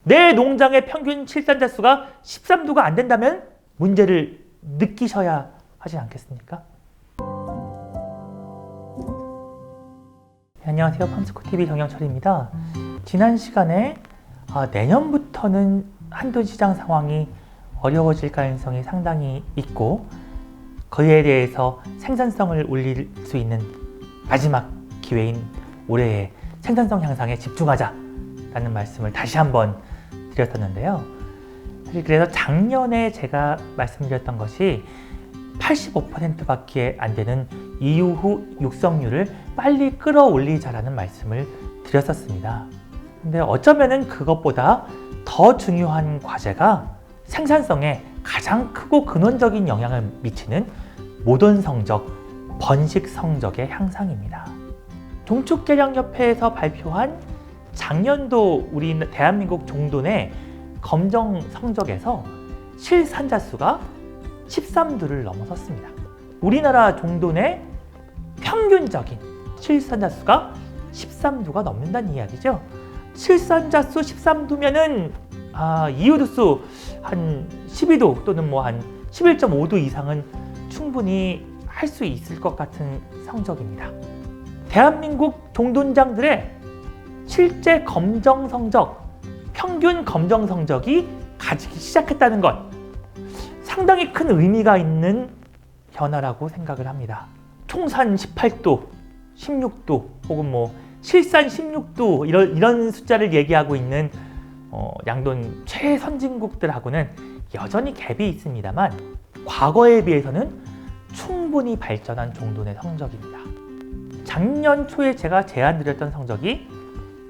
내 농장의 평균 칠산자 수가 13두가 안 된다면 문제를 느끼셔야 하지 않겠습니까? 안녕하세요. 팜스코TV 정영철입니다. 지난 시간에 내년부터는 한돈 시장 상황이 어려워질 가능성이 상당히 있고 그에 대해서 생산성을 올릴 수 있는 마지막 기회인 올해의 생산성 향상에 집중하자라는 말씀을 다시 한번 드렸었는데요. 사실 그래서 작년에 제가 말씀드렸던 것이 85%밖에 안 되는 이후 육성률을 빨리 끌어올리자라는 말씀을 드렸었습니다. 근데 어쩌면은 그것보다 더 중요한 과제가 생산성에 가장 크고 근원적인 영향을 미치는 모던 성적, 번식 성적의 향상입니다. 농축개량협회에서 발표한 작년도 우리 대한민국 종돈의 검정 성적에서 실산자 수가 13두를 넘어섰습니다. 우리나라 종돈의 평균적인 실산자 수가 13두가 넘는다는 이야기죠. 실산자 수 13두면은 이후두수 한 12도 또는 한 11.5도 이상은 충분히 할 수 있을 것 같은 성적입니다. 대한민국 종돈장들의 실제 검정 성적, 평균 검정 성적이 가지기 시작했다는 것, 상당히 큰 의미가 있는 변화라고 생각을 합니다. 총산 18도, 16도 혹은 실산 16도 이런 숫자를 얘기하고 있는 양돈 최선진국들하고는 여전히 갭이 있습니다만 과거에 비해서는 충분히 발전한 종돈의 성적입니다. 작년 초에 제가 제안드렸던 성적이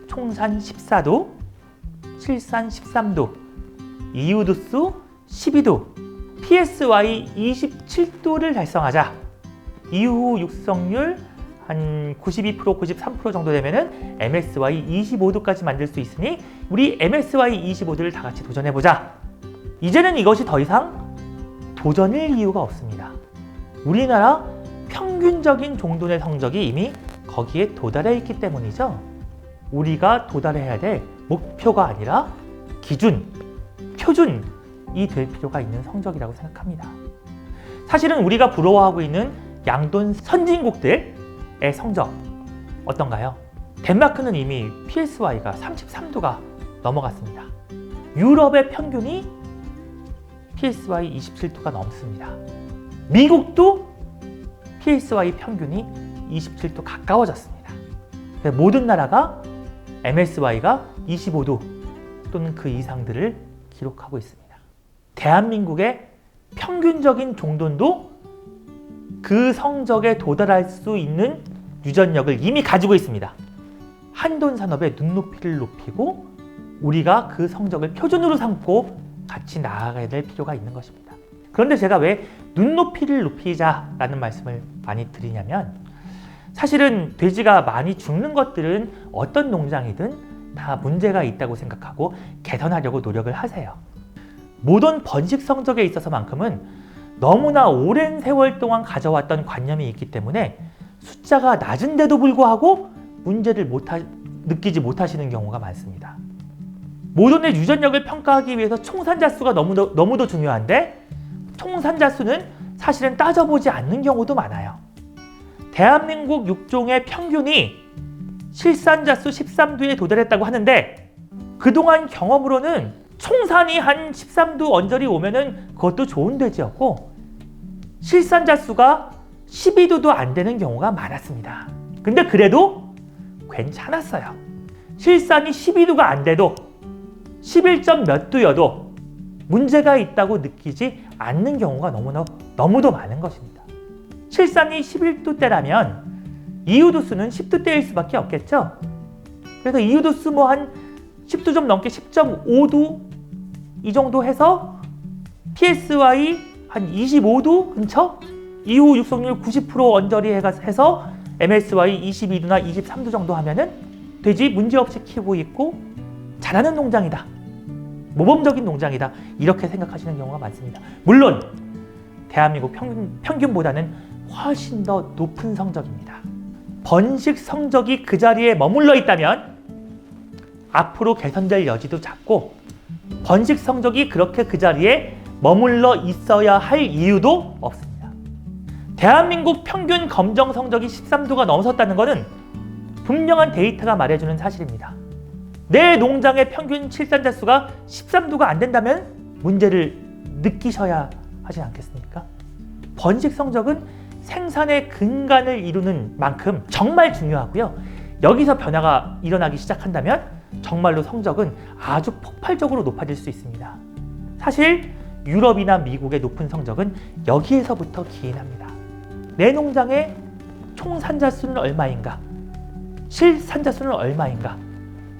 총산 14도, 실산 13도, 이후두수 12도, PSY 27도를 달성하자. 이후 육성률 한 92%, 93% 정도 되면은 MSY 25도까지 만들 수 있으니 우리 MSY 25도를 다 같이 도전해보자. 이제는 이것이 더 이상 도전일 이유가 없습니다. 우리나라 평균적인 종돈의 성적이 이미 거기에 도달해 있기 때문이죠. 우리가 도달해야 될 목표가 아니라 기준, 표준이 될 필요가 있는 성적이라고 생각합니다. 사실은 우리가 부러워하고 있는 양돈 선진국들의 성적 어떤가요? 덴마크는 이미 PSY가 33도가 넘어갔습니다. 유럽의 평균이 PSY 27도가 넘습니다. 미국도 PSY 평균이 27도 가까워졌습니다. 모든 나라가 MSY가 25도 또는 그 이상들을 기록하고 있습니다. 대한민국의 평균적인 종돈도 그 성적에 도달할 수 있는 유전력을 이미 가지고 있습니다. 한돈 산업의 눈높이를 높이고 우리가 그 성적을 표준으로 삼고 같이 나아가야 될 필요가 있는 것입니다. 그런데 제가 왜 눈높이를 높이자라는 말씀을 많이 드리냐면 사실은 돼지가 많이 죽는 것들은 어떤 농장이든 다 문제가 있다고 생각하고 개선하려고 노력을 하세요. 모던 번식 성적에 있어서만큼은 너무나 오랜 세월 동안 가져왔던 관념이 있기 때문에 숫자가 낮은데도 불구하고 문제를 느끼지 못하시는 경우가 많습니다. 모던의 유전력을 평가하기 위해서 총산자 수가 너무도 중요한데 총산자 수는 사실은 따져보지 않는 경우도 많아요. 대한민국 육종의 평균이 실산자 수 13두에 도달했다고 하는데 그동안 경험으로는 총산이 한 13두 언저리 오면은 그것도 좋은 돼지였고 실산자 수가 12두도 안 되는 경우가 많았습니다. 근데 그래도 괜찮았어요. 실산이 12두가 안 돼도 11점 몇 두여도 문제가 있다고 느끼지 않는 경우가 너무도 많은 것입니다. 실산이 11두대라면 이후두수는 10두대일 수밖에 없겠죠. 그래서 이후두수 한 10두 좀 넘게 10.5두 이 정도 해서 PSY 한 25두 근처, 이후 육성률 90% 언저리 해서 MSY 22두나 23두 정도 하면은 돼지 문제없이 키우고 있고 잘하는 농장이다, 모범적인 농장이다, 이렇게 생각하시는 경우가 많습니다. 물론 대한민국 평균보다는 훨씬 더 높은 성적입니다. 번식 성적이 그 자리에 머물러 있다면 앞으로 개선될 여지도 작고 번식 성적이 그렇게 그 자리에 머물러 있어야 할 이유도 없습니다. 대한민국 평균 검정 성적이 13도가 넘어섰다는 것은 분명한 데이터가 말해주는 사실입니다. 내 농장의 평균 칠산자 수가 13도가 안 된다면 문제를 느끼셔야 하지 않겠습니까? 번식 성적은 생산의 근간을 이루는 만큼 정말 중요하고요. 여기서 변화가 일어나기 시작한다면 정말로 성적은 아주 폭발적으로 높아질 수 있습니다. 사실 유럽이나 미국의 높은 성적은 여기에서부터 기인합니다. 내 농장의 총 산자 수는 얼마인가? 실산자 수는 얼마인가?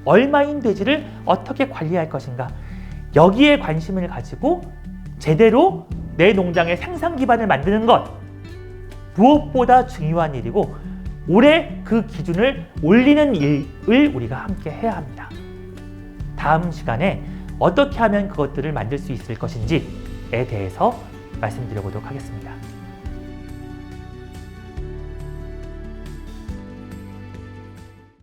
얼마인 돼지를 어떻게 관리할 것인가? 여기에 관심을 가지고 제대로 내 농장의 생산 기반을 만드는 것, 무엇보다 중요한 일이고 올해 그 기준을 올리는 일을 우리가 함께 해야 합니다. 다음 시간에 어떻게 하면 그것들을 만들 수 있을 것인지에 대해서 말씀드려보도록 하겠습니다.